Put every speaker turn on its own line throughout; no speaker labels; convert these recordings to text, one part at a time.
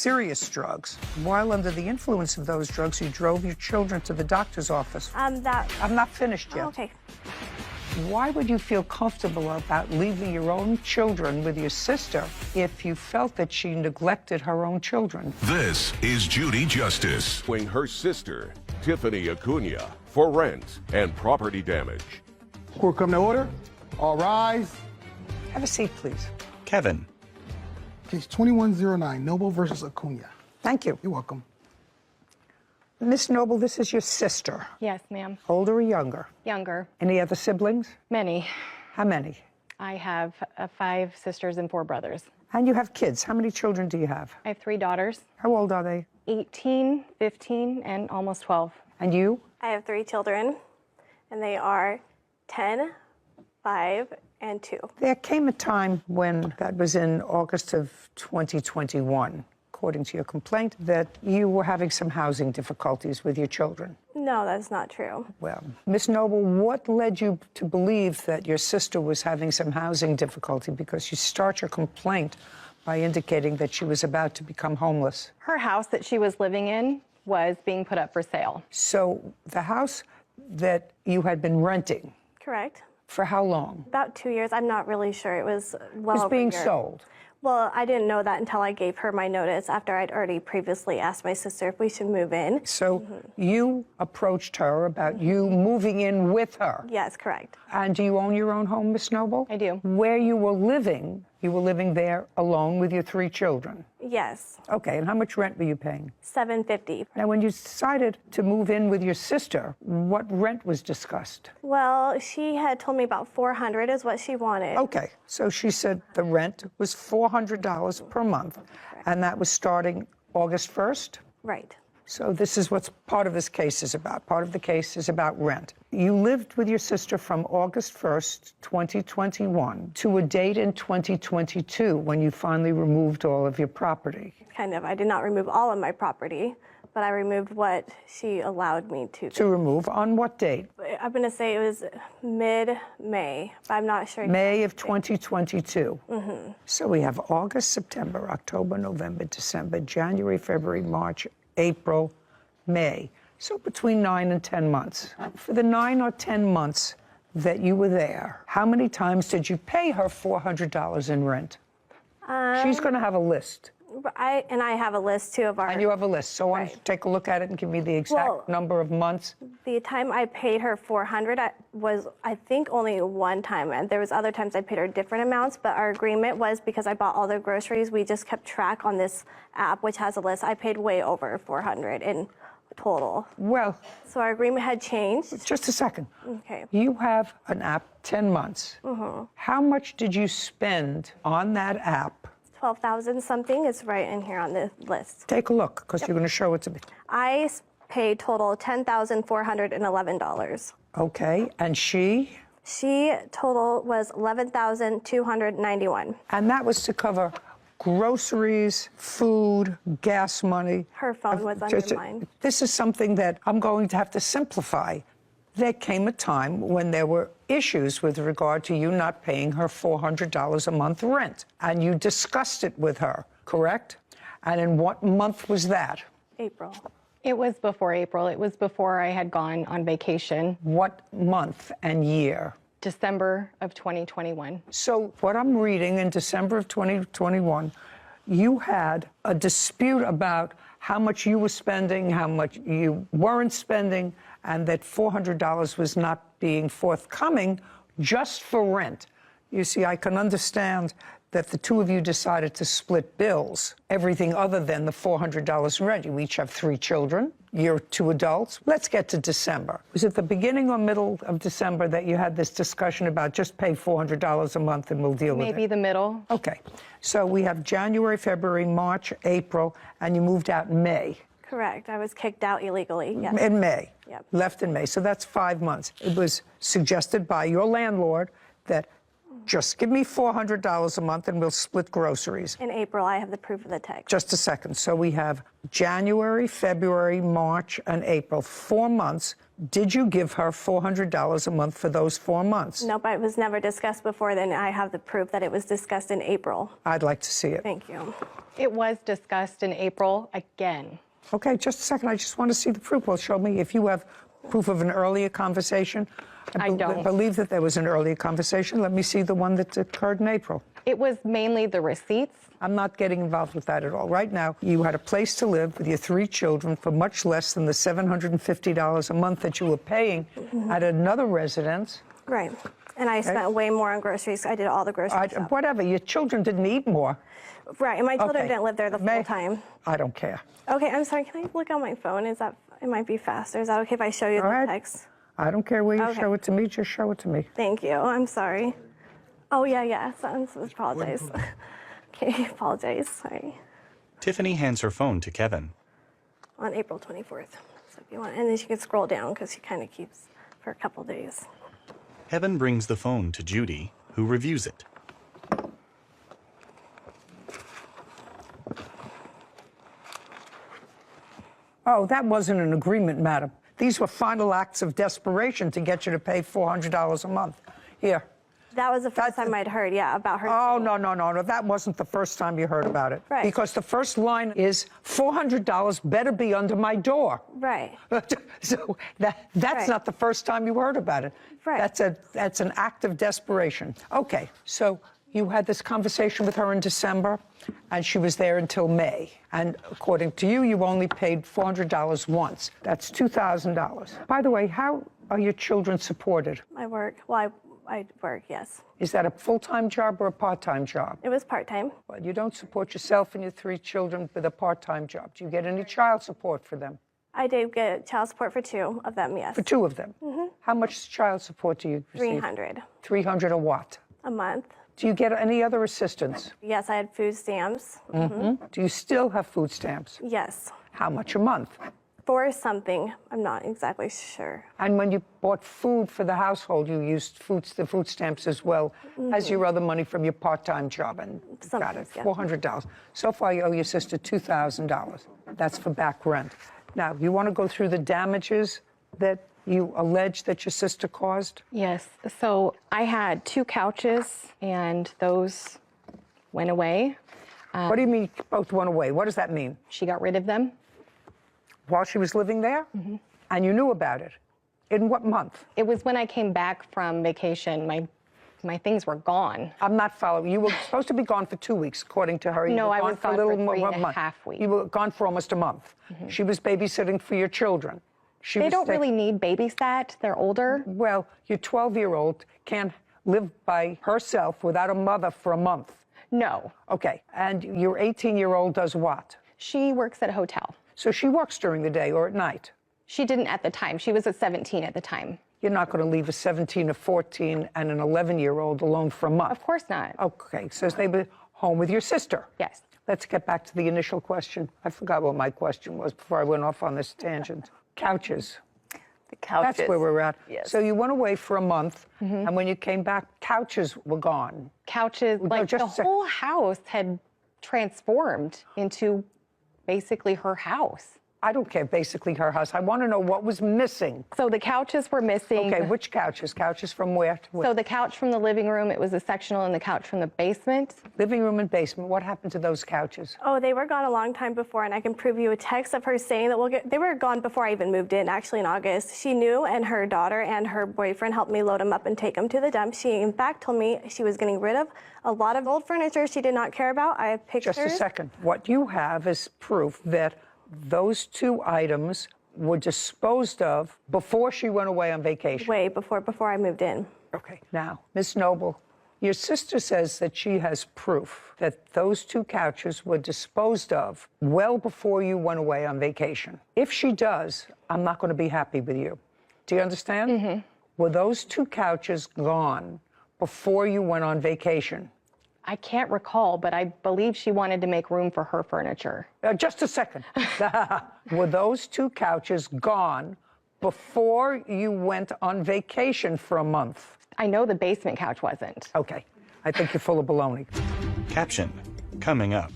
serious drugs. While under the influence of those drugs, you drove your children to the doctor's office. I'm not finished yet.
Oh, okay.
Why would you feel comfortable about leaving your own children with your sister if you felt that she neglected her own children?
This is Judy Justice.
Suing her sister, Tiffany Acuna, for rent and property damage.
Court come to order. All rise.
Have a seat, please.
Kevin.
Case 2109, Noble versus Acuna.
Thank you.
You're welcome.
Miss Noble, this is your sister.
Yes, ma'am.
Older or younger?
Younger.
Any other siblings?
Many.
How many?
I have 5 sisters and 4 brothers.
And you have kids. How many children do you have?
I have 3 daughters.
How old are they?
18, 15, and almost 12.
And you?
I have 3 children, and they are 10, 5, and 2.
There came a time when, that was in August of 2021, according to your complaint, that you were having some housing difficulties with your children.
No, that's not true.
Well, Miss Noble, what led you to believe that your sister was having some housing difficulty? Because you start your complaint by indicating that she was about to become homeless.
Her house that she was living in was being put up for sale.
So the house that you had been renting,
Correct.
for how long?
About 2 years. I'm not really sure. It was well
Was
over
being
a year.
sold.
Well, I didn't know that until I gave her my notice after I'd already previously asked my sister if we should move in.
So you approached her about you moving in with her.
Yes, correct.
And do you own your own home, Miss Noble?
I do.
Where you were living there alone with your 3 children.
Yes.
Okay, and how much rent were you paying?
$750.
Now, when you decided to move in with your sister, what rent was discussed?
Well, she had told me about $400 is what she wanted.
Okay, so she said the rent was $400 per month, and that was starting August 1st?
Right.
So this is what part of this case is about. Part of the case is about rent. You lived with your sister from August 1st, 2021, to a date in 2022 when you finally removed all of your property.
Kind of. I did not remove all of my property, but I removed what she allowed me to.
To remove on what date?
I'm going to say it was mid-May, but I'm not sure.
May of 2022. So we have August, September, October, November, December, January, February, March, April, May. So between 9 and 10 months. For the 9 or 10 months that you were there, how many times did you pay her $400 in rent? She's going to have a list.
I have a list, too, of our...
And you have a list. So why don't you take a look at it and give me the exact number of months?
The time I paid her $400 was, I think, only one time. And there was other times I paid her different amounts, but our agreement was because I bought all the groceries, we just kept track on this app, which has a list. I paid way over $400 in total.
Well...
So our agreement had changed.
Just a second.
Okay.
You have an app, 10 months. How much did you spend on that app?
12,000 something is right in here on the list.
Take a look, because you're going to show it to me.
I paid total $10,411.
Okay, and she?
She total was $11,291.
And that was to cover groceries, food, gas money.
Her phone was under mine.
This is something that I'm going to have to simplify. There came a time when there were issues with regard to you not paying her $400 a month rent, and you discussed it with her, correct? And in what month was that?
April.
It was before April. It was before I had gone on vacation.
What month and year?
December of 2021.
So what I'm reading in December of 2021, you had a dispute about how much you were spending, how much you weren't spending, and that $400 was not being forthcoming just for rent. You see, I can understand that the two of you decided to split bills, everything other than the $400 in rent. You each have 3 children. You're 2 adults. Let's get to December. Was it the beginning or middle of December that you had this discussion about just pay $400 a month and we'll deal with it?
Maybe the middle.
Okay. So we have January, February, March, April, and you moved out in May.
Correct. I was kicked out illegally. Yes.
In May.
Yep.
Left in May. So that's 5 months. It was suggested by your landlord that just give me $400 a month and we'll split groceries.
In April, I have the proof of the text.
Just a second. So we have January, February, March, and April, 4 months Did you give her $400 a month for those 4 months?
Nope, it was never discussed before then. I have the proof that it was discussed in April.
I'd like to see it.
Thank you.
It was discussed in April again.
Okay, just a second. I just want to see the proof. Well, show me if you have proof of an earlier conversation.
I don't.
I believe that there was an earlier conversation. Let me see the one that occurred in April.
It was mainly the receipts.
I'm not getting involved with that at all. Right now, you had a place to live with your 3 children for much less than the $750 a month that you were paying at another residence.
Right. And I spent way more on groceries. I did all the groceries.
Whatever. Your children didn't eat more.
Right, and my children
Okay.
didn't live there the full time.
I don't care.
Okay, I'm sorry. Can I look on my phone? It might be faster. Is that okay if I show you
All
the
right.
text?
I don't care where you
Okay.
show it to me. Just show it to me.
Thank you. I'm sorry. Oh, yeah. So I apologize. Okay, apologize. Sorry.
Tiffany hands her phone to Kevin.
On April 24th. So if you want, and then you can scroll down because she kind of keeps for a couple days.
Kevin brings the phone to Judy, who reviews it.
Oh, that wasn't an agreement, madam. These were final acts of desperation to get you to pay $400 a month. Here.
That was the first time I'd heard, about her.
Oh, no. That wasn't the first time you heard about it.
Right.
Because the first line is $400 better be under my door.
Right.
So that's
Right.
not the first time you heard about it.
Right.
That's an act of desperation. Okay, so you had this conversation with her in December, and she was there until May. And according to you, you only paid $400 once. That's $2,000. By the way, how are your children supported?
I work. Well, I work, yes.
Is that a full-time job or a part-time job?
It was part-time.
Well, you don't support yourself and your 3 children with a part-time job. Do you get any child support for them?
I did get child support for 2 of them, yes.
For 2 of them? Mm-hmm. How much child support do you receive?
$300
$300 a what?
a month.
Do you get any other assistance?
Yes, I had food stamps.
Do you still have food stamps?
Yes.
How much a month?
For something, I'm not exactly sure.
And when you bought food for the household, you used the food stamps as well as your other money from your part-time job. And got it,
Sometimes, yeah.
$400. So far, you owe your sister $2,000. That's for back rent. Now, you want to go through the damages that you allege that your sister caused?
Yes. So I had 2 couches, and those went away.
What do you mean both went away? What does that mean?
She got rid of them.
While she was living there? Mm-hmm. And you knew about it? In what month?
It was when I came back from vacation. My things were gone.
I'm not following. You were supposed to be gone for 2 weeks, according to her. You
No,
were
I was
for a
gone
little
for
more
3
than
and a half weeks.
You were gone for almost a month. Mm-hmm. She was babysitting for your children.
They don't really need babysat. They're older.
Well, your 12-year-old can't live by herself without a mother for a month.
No.
Okay. And your 18-year-old does what?
She works at a hotel.
So she works during the day or at night?
She didn't at the time. She was at 17 at the time.
You're not going to leave a 17, a 14, and an 11-year-old alone for a month.
Of course not.
Okay. So they were home with your sister.
Yes.
Let's get back to the initial question. I forgot what my question was before I went off on this tangent. Couches.
The couches.
That's where we're at.
Yes.
So you went away for a month, and when you came back, couches were gone.
Couches,
No,
like
just
the
a
whole house had transformed into basically her house.
I don't care, basically her house. I want to know what was missing.
So the couches were missing.
Okay, which couches? Couches from where to where?
So the couch from the living room, it was a sectional, and the couch from the basement.
Living room and basement. What happened to those couches?
Oh, they were gone a long time before, and I can prove you a text of her saying that they were gone before I even moved in, actually in August. She knew, and her daughter and her boyfriend helped me load them up and take them to the dump. She, in fact, told me she was getting rid of a lot of old furniture she did not care about. I have pictures.
Just a second. What you have is proof that those 2 items were disposed of before she went away on vacation.
Way before I moved in.
Okay. Now, Ms. Noble, your sister says that she has proof that those 2 couches were disposed of well before you went away on vacation. If she does, I'm not going to be happy with you. Do you understand? Mm-hmm. Were those 2 couches gone before you went on vacation?
I can't recall, but I believe she wanted to make room for her furniture.
Just a second. Were those 2 couches gone before you went on vacation for a month?
I know the basement couch wasn't.
Okay. I think you're full of baloney.
Caption, coming up.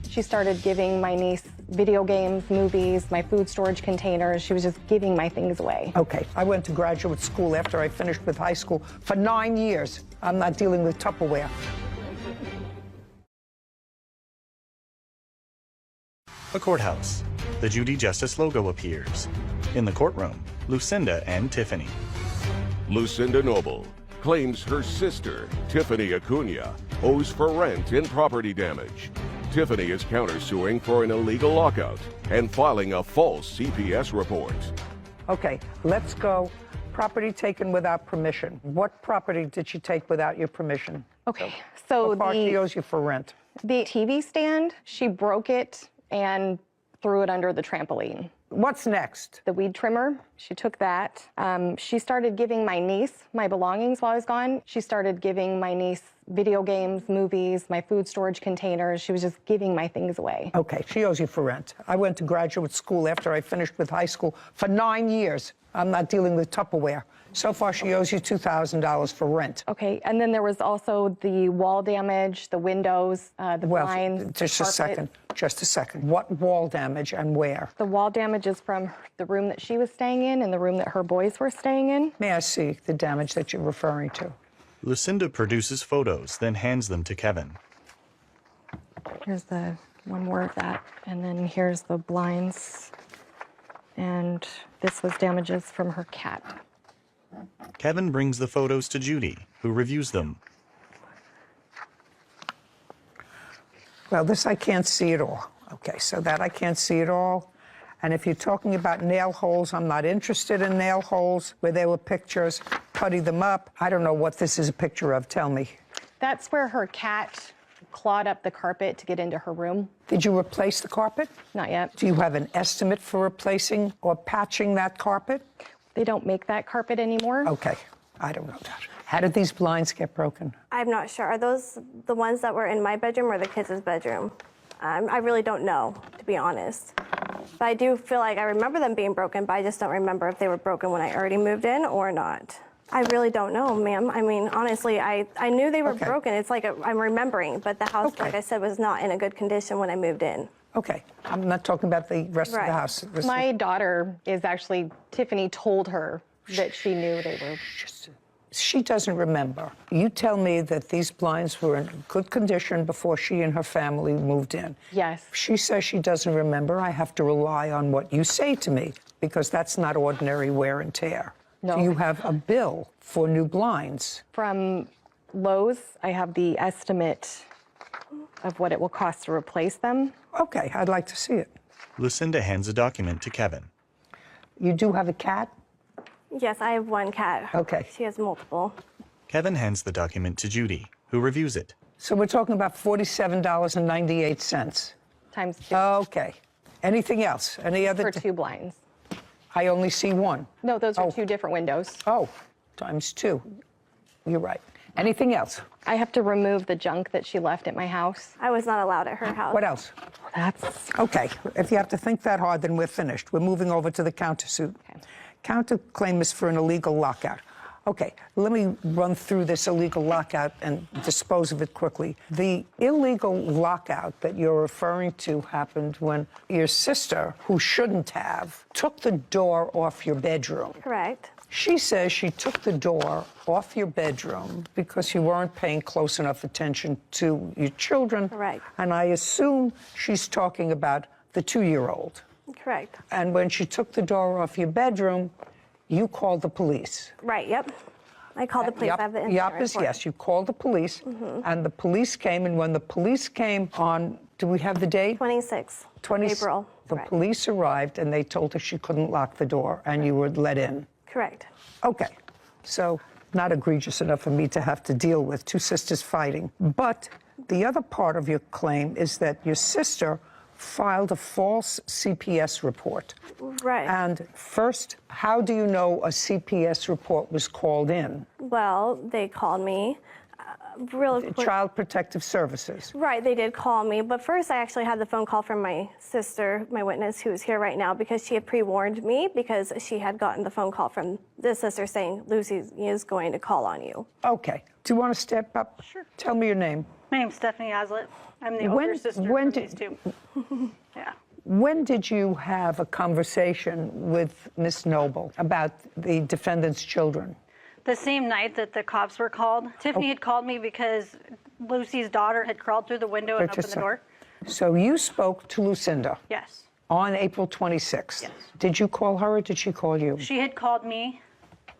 She started giving my niece video games, movies, my food storage containers. She was just giving my things away.
Okay, I went to graduate school after I finished with high school for 9 years. I'm not dealing with Tupperware.
A courthouse. The Judy Justice logo appears. In the courtroom, Lucinda and Tiffany.
Lucinda Noble claims her sister, Tiffany Acuna, owes for rent and property damage. Tiffany is countersuing for an illegal lockout and filing a false CPS report.
Okay, let's go. Property taken without permission. What property did she take without your permission?
Okay, so
How far she owes you for rent?
the TV stand, she broke it and threw it under the trampoline.
What's next?
The weed trimmer, she took that. She started giving my niece my belongings while I was gone. She started giving my niece video games, movies, my food storage containers. She was just giving my things away.
Okay, she owes you for rent. I went to graduate school after I finished with high school for 9 years. I'm not dealing with Tupperware. So far, she owes you $2,000 for rent.
Okay, and then there was also the wall damage, the windows, the blinds,
just
the
a
carpet.
second. Just a second. What wall damage and where?
The wall damage is from the room that she was staying in and the room that her boys were staying in.
May I see the damage that you're referring to?
Lucinda produces photos, then hands them to Kevin.
Here's the one more of that, and then here's the blinds. And this was damages from her cat.
Kevin brings the photos to Judy, who reviews them.
Well, this I can't see at all. Okay, so that I can't see at all. And if you're talking about nail holes, I'm not interested in nail holes where there were pictures, putty them up. I don't know what this is a picture of. Tell me.
That's where her cat clawed up the carpet to get into her room.
Did you replace the carpet?
Not yet.
Do you have an estimate for replacing or patching that carpet?
They don't make that carpet anymore.
Okay, I don't know that. How did these blinds get broken?
I'm not sure. Are those the ones that were in my bedroom or the kids' bedroom? I really don't know, to be honest. But I do feel like I remember them being broken, but I just don't remember if they were broken when I already moved in or not. I really don't know, ma'am. I mean, honestly, I knew they were
Okay.
broken. It's like I'm remembering, but the house,
Okay.
like I said, was not in a good condition when I moved in.
Okay, I'm not talking about the rest of
Right.
the house. This
My daughter is actually, Tiffany told her that she knew they were.
She doesn't remember. You tell me that these blinds were in good condition before she and her family moved in.
Yes.
If she says she doesn't remember, I have to rely on what you say to me, because that's not ordinary wear and tear.
No.
Do you have a bill for new blinds?
From Lowe's, I have the estimate of what it will cost to replace them.
Okay, I'd like to see it.
Lucinda hands a document to Kevin.
You do have a cat?
Yes, I have one cat.
Okay.
She has multiple.
Kevin hands the document to Judy, who reviews it.
So we're talking about $47.98.
Times two
Okay. Anything else? Any other?
for two blinds.
I only see one.
No, those are
Oh.
two different windows.
Oh, times two. You're right. Anything else?
I have to remove the junk that she left at my house.
I was not allowed at her house.
What else?
That's
Okay, if you have to think that hard, then we're finished. We're moving over to the countersuit.
Okay.
Counterclaim is for an illegal lockout. Okay, let me run through this illegal lockout and dispose of it quickly. The illegal lockout that you're referring to happened when your sister, who shouldn't have, took the door off your bedroom.
Correct.
She says she took the door off your bedroom because you weren't paying close enough attention to your children.
Correct.
And I assume she's talking about the 2-year-old.
Correct.
And when she took the door off your bedroom, you called the police.
Right, yep. I called the police. I have the incident
Yup is
report.
yes. You called the police, and the police came. And when the police came on, do we have the date?
26
20
April.
The
Correct.
police arrived, and they told her she couldn't lock the door, and you were let in.
Correct.
Okay, so not egregious enough for me to have to deal with two sisters fighting. But the other part of your claim is that your sister filed a false CPS report.
Right.
And first, how do you know a CPS report was called in?
Well, they called me. Real quick.
Child Protective Services.
Right, they did call me, but first I actually had the phone call from my sister, my witness, who is here right now, because she had pre-warned me because she had gotten the phone call from the sister saying, Lucy is going to call on you.
Okay. Do you want to step up?
Sure.
Tell me your name.
My name's Stephanie Aslett. I'm the older sister from these two. Yeah.
When did you have a conversation with Miss Noble about the defendant's children?
The same night that the cops were called. Tiffany had called me because Lucy's daughter had crawled through the window and opened the door.
So you spoke to Lucinda?
Yes.
On April 26th?
Yes.
Did you call her or did she call you?
She had called me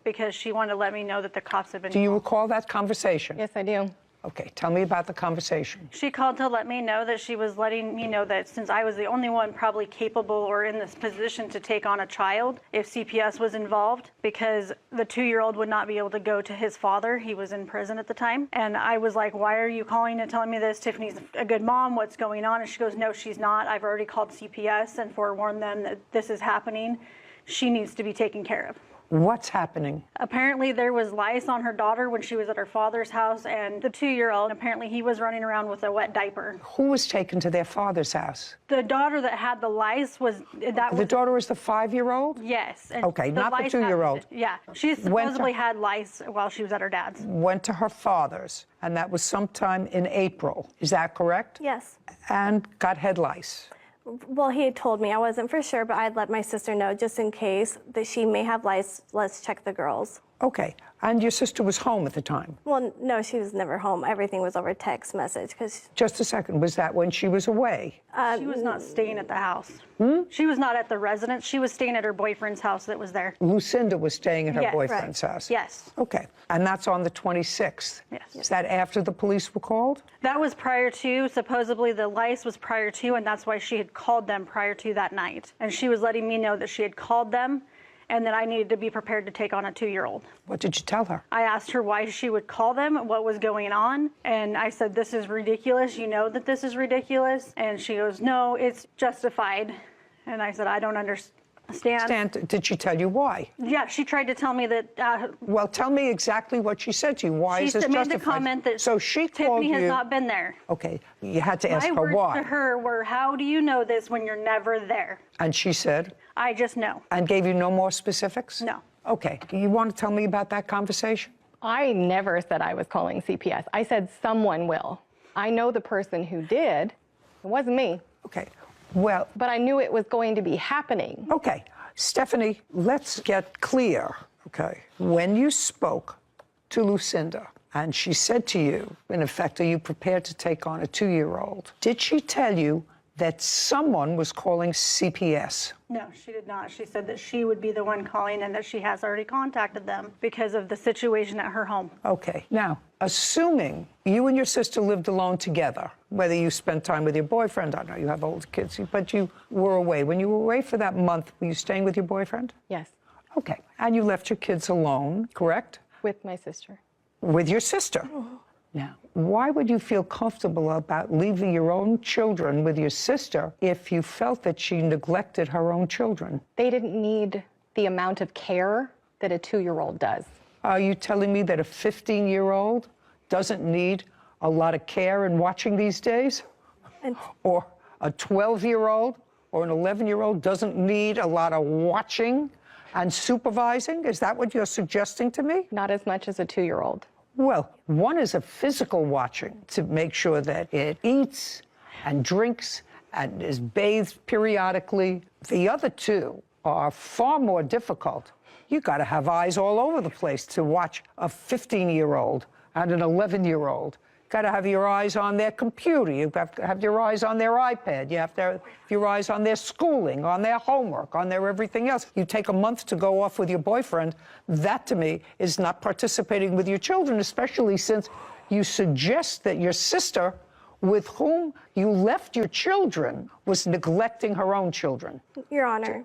because she wanted to let me know that the cops had been
Do you
called.
recall that conversation?
Yes, I do.
Okay, tell me about the conversation.
She called to let me know that she was letting me know that since I was the only one probably capable or in this position to take on a child, if CPS was involved, because the 2-year-old would not be able to go to his father. He was in prison at the time. And I was like, why are you calling and telling me this? Tiffany's a good mom. What's going on? And she goes, no, she's not. I've already called CPS and forewarned them that this is happening. She needs to be taken care of.
What's happening?
Apparently there was lice on her daughter when she was at her father's house, and the 2-year-old, apparently he was running around with a wet diaper.
Who was taken to their father's house?
The daughter that had the lice was,
The daughter was the 5-year-old?
Yes. And
Okay, not the
lice
2-year-old.
Yeah. She supposedly had lice while she was at her dad's.
Went to her father's, and that was sometime in April. Is that correct?
Yes.
And got head lice.
Well, he had told me, I wasn't for sure, but I'd let my sister know just in case that she may have lice. Let's check the girls.
Okay, and your sister was home at the time?
Well, no, she was never home. Everything was over text message.
Just a second, was that when she was away?
She was not staying at the house. She was not at the residence. She was staying at her boyfriend's house that was there.
Lucinda was staying at her
Yes,
boyfriend's house?
Yes.
Okay, and that's on the 26th?
Yes.
Is that after the police were called?
That was prior to, supposedly the lice was prior to, and that's why she had called them prior to that night. And she was letting me know that she had called them and that I needed to be prepared to take on a 2-year-old.
What did you tell her?
I asked her why she would call them, what was going on, and I said, this is ridiculous. You know that this is ridiculous? And she goes, no, it's justified. And I said, I don't understand.
Did she tell you why?
Yeah, she tried to tell me that.
Well, tell me exactly what she said to you. Why is this
She made
justified?
the comment that
so she called
Tiffany has
you.
not been there.
Okay, you had to ask
My
her
words
why.
to her were, how do you know this when you're never there?
And she said?
I just know.
And gave you no more specifics?
No.
Okay, you want to tell me about that conversation?
I never said I was calling CPS. I said someone will. I know the person who did. It wasn't me.
Okay, well.
But I knew it was going to be happening.
Okay, Stephanie, let's get clear, okay? When you spoke to Lucinda and she said to you, in effect, are you prepared to take on a 2-year-old? Did she tell you that someone was calling CPS?
No, she did not. She said that she would be the one calling and that she has already contacted them because of the situation at her home.
Okay, now, assuming you and your sister lived alone together, whether you spent time with your boyfriend, I know you have older kids, but you were away. When you were away for that month, were you staying with your boyfriend?
Yes,
Okay, and you left your kids alone, correct?
with my sister.
With your sister. Now, why would you feel comfortable about leaving your own children with your sister if you felt that she neglected her own children?
They didn't need the amount of care that a 2-year-old does.
Are you telling me that a 15-year-old doesn't need a lot of care and watching these days? Or a 12-year-old or an 11-year-old doesn't need a lot of watching and supervising? Is that what you're suggesting to me?
Not as much as a 2-year-old.
Well, one is a physical watching to make sure that it eats and drinks and is bathed periodically. The other two are far more difficult. You got to have eyes all over the place to watch a 15-year-old and an 11-year-old. Got to have your eyes on their computer. You have to have your eyes on their iPad. You have to have your eyes on their schooling, on their homework, on their everything else. You take a month to go off with your boyfriend. That, to me, is not participating with your children, especially since you suggest that your sister, with whom you left your children, was neglecting her own children.
Your Honor,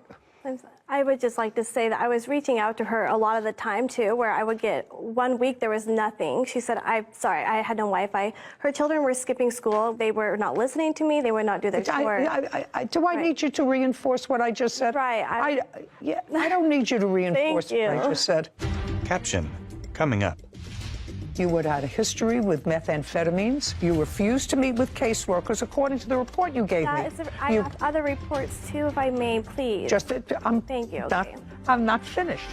I would just like to say that I was reaching out to her a lot of the time, too, where I would get 1 week, there was nothing. She said, I'm sorry, I had no Wi-Fi. Her children were skipping school. They were not listening to me. They would not do their chores.
Do I need you to reinforce what I just said?
Right.
I don't need you to reinforce what I just said.
Caption coming up.
You had had a history with methamphetamines. You refused to meet with caseworkers, according to the report you gave me.
I have other reports, too, if I may, please.
Thank
you.
Okay. I'm not finished.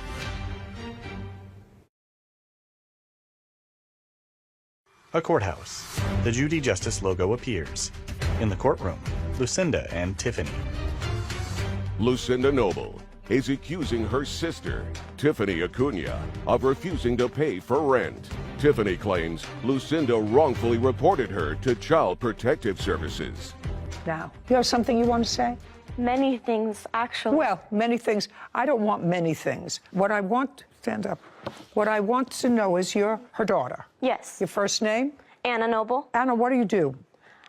A courthouse. The Judy Justice logo appears. In the courtroom, Lucinda and Tiffany.
Lucinda Noble is accusing her sister, Tiffany Acuna, of refusing to pay for rent. Tiffany claims Lucinda wrongfully reported her to Child Protective Services.
Now, you have something you want to say?
Many things, actually.
Well, many things. I don't want many things. What I want, stand up. What I want to know is you're her daughter.
Yes.
Your first name?
Anna Noble.
Anna, what do you do?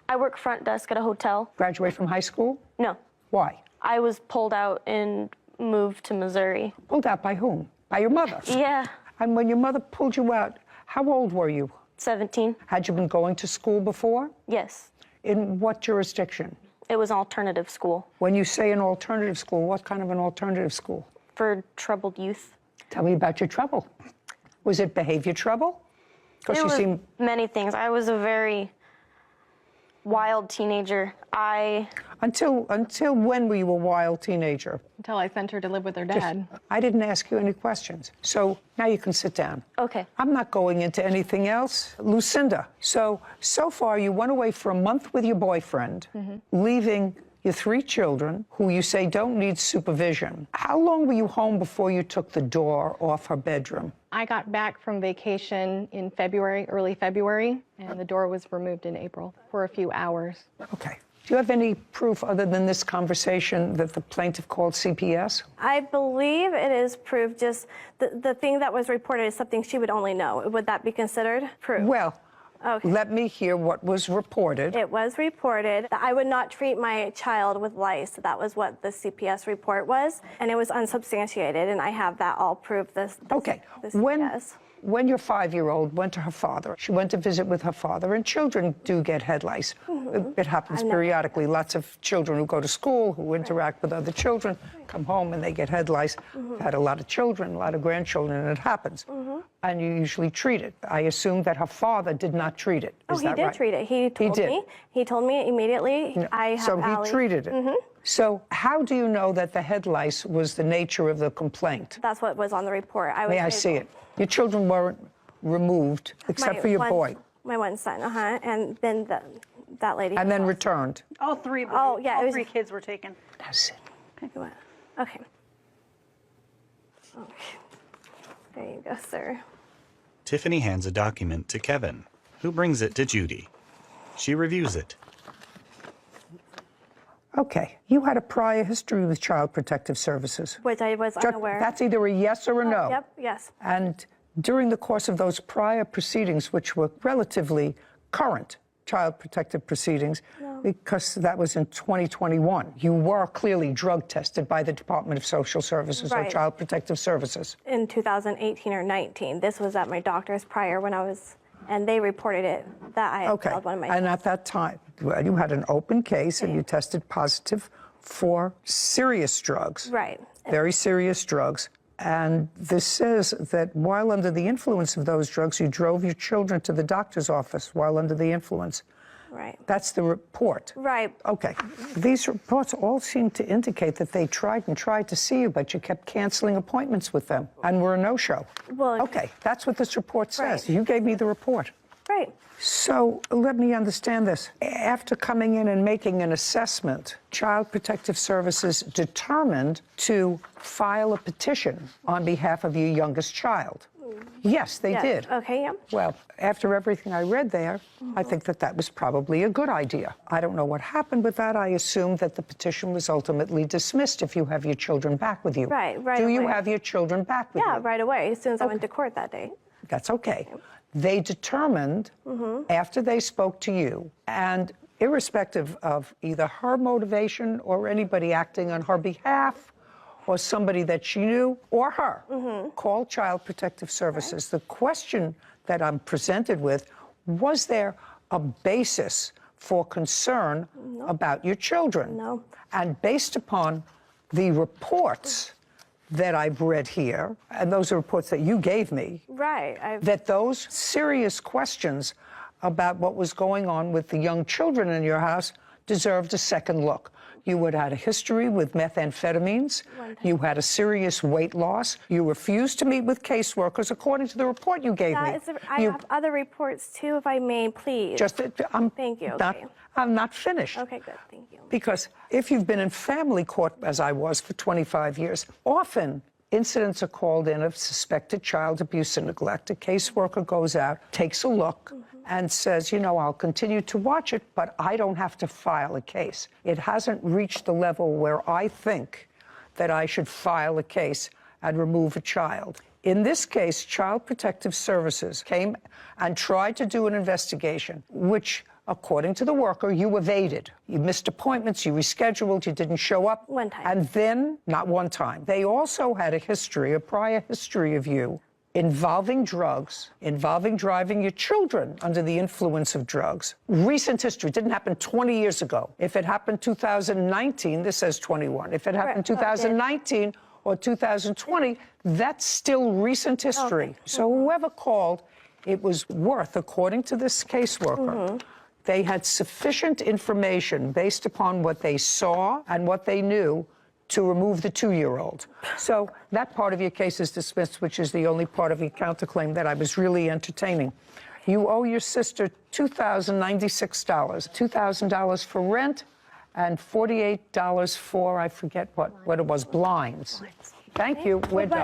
I work front desk at a hotel.
Graduate from high school?
No.
Why?
I was pulled out and moved to Missouri.
Pulled out by whom? By your mother?
Yeah.
And when your mother pulled you out, how old were you?
17.
Had you been going to school before?
Yes.
In what jurisdiction?
It was an alternative school.
When you say an alternative school, what kind of an alternative school?
For troubled youth.
Tell me about your trouble. Was it behavior trouble? Because
It
you
was
seem...
many things. I was a very wild teenager.
Until when were you a wild teenager?
Until I sent her to live with her dad.
I didn't ask you any questions. So now you can sit down.
Okay.
I'm not going into anything else. Lucinda, so far you went away for a month with your boyfriend, leaving your 3 children who you say don't need supervision. How long were you home before you took the door off her bedroom?
I got back from vacation in February, early February, and the door was removed in April for a few hours.
Okay. Do you have any proof other than this conversation that the plaintiff called CPS?
I believe it is proof, just the thing that was reported is something she would only know. Would that be considered proof?
Well,
okay.
Let me hear what was reported.
It was reported that I would not treat my child with lice. That was what the CPS report was, and it was unsubstantiated, and I have that all proof.
Okay. When your 5-year-old went to her father, she went to visit with her father, and children do get head lice. It happens periodically. Lots of children who go to school, who interact with other children, come home and they get head lice. I've had a lot of children, a lot of grandchildren, and it happens. And you usually treat it. I assume that her father did not treat it. Is that
he did
right?
treat it. He told me. He told me immediately.
So he treated it. So how do you know that the head lice was the nature of the complaint?
That's what was on the report.
May I see it? Your children weren't removed, except for your boy.
My one son, and then that lady.
And then returned.
All 3.
Oh, yeah,
All
it was
3 kids were taken.
That's it.
Okay. There you go, sir.
Tiffany hands a document to Kevin, who brings it to Judy. She reviews it.
Okay. You had a prior history with Child Protective Services.
Which I was unaware.
That's either a yes or a no.
Yep, yes.
And during the course of those prior proceedings, which were relatively current Child Protective proceedings, because that was in 2021, you were clearly drug tested by the Department of Social Services or Child Protective Services.
In 2018 or 19. This was at my doctor's prior when I was, and they reported it that I had failed one of my
And
tests.
at that time, you had an open case and you tested positive for serious drugs.
Right.
Very serious drugs. And this says that while under the influence of those drugs, you drove your children to the doctor's office while under the influence.
Right.
That's the report.
Right.
Okay. These reports all seem to indicate that they tried to see you, but you kept canceling appointments with them and were a no-show.
Well,
okay. That's what this report says.
Right.
You gave me the report.
Right.
So let me understand this. After coming in and making an assessment, Child Protective Services determined to file a petition on behalf of your youngest child. Yes, they did.
Okay, yeah.
Well, after everything I read there, I think that was probably a good idea. I don't know what happened with that. I assume that the petition was ultimately dismissed if you have your children back with you.
Right
Do you
away.
have your children back with you?
Yeah, right away, as soon as I went to court that day.
That's okay. They determined, after they spoke to you, and irrespective of either her motivation or anybody acting on her behalf, or somebody that she knew, or her, call Child Protective Services. The question that I'm presented with, was there a basis for concern about your children?
No.
And based upon the reports that I've read here, and those are reports that you gave me,
Right.
that those serious questions about what was going on with the young children in your house deserved a second look. You had had a history with methamphetamines. You had a serious weight loss. You refused to meet with caseworkers, according to the report you gave me.
I have other reports too, if I may, please.
Thank
you.
I'm not finished.
Okay, good. Thank you.
Because if you've been in family court, as I was for 25 years, often incidents are called in of suspected child abuse and neglect. A caseworker goes out, takes a look, and says, you know, I'll continue to watch it, but I don't have to file a case. It hasn't reached the level where I think that I should file a case and remove a child. In this case, Child Protective Services came and tried to do an investigation, which, according to the worker, you evaded. You missed appointments, you rescheduled, you didn't show up.
One time.
And then, not one time, they also had a prior history of you involving drugs, involving driving your children under the influence of drugs. Recent history. Didn't happen 20 years ago. If it happened 2019, this says 21. If it happened 2019 or 2020, that's still recent history.
Okay.
So whoever called, it was worth, according to this caseworker, they had sufficient information based upon what they saw and what they knew to remove the 2-year-old. So that part of your case is dismissed, which is the only part of your counterclaim that I was really entertaining. You owe your sister $2,096, $2,000 for rent and $48 for, I forget what it was, blinds. Thank you. We're done.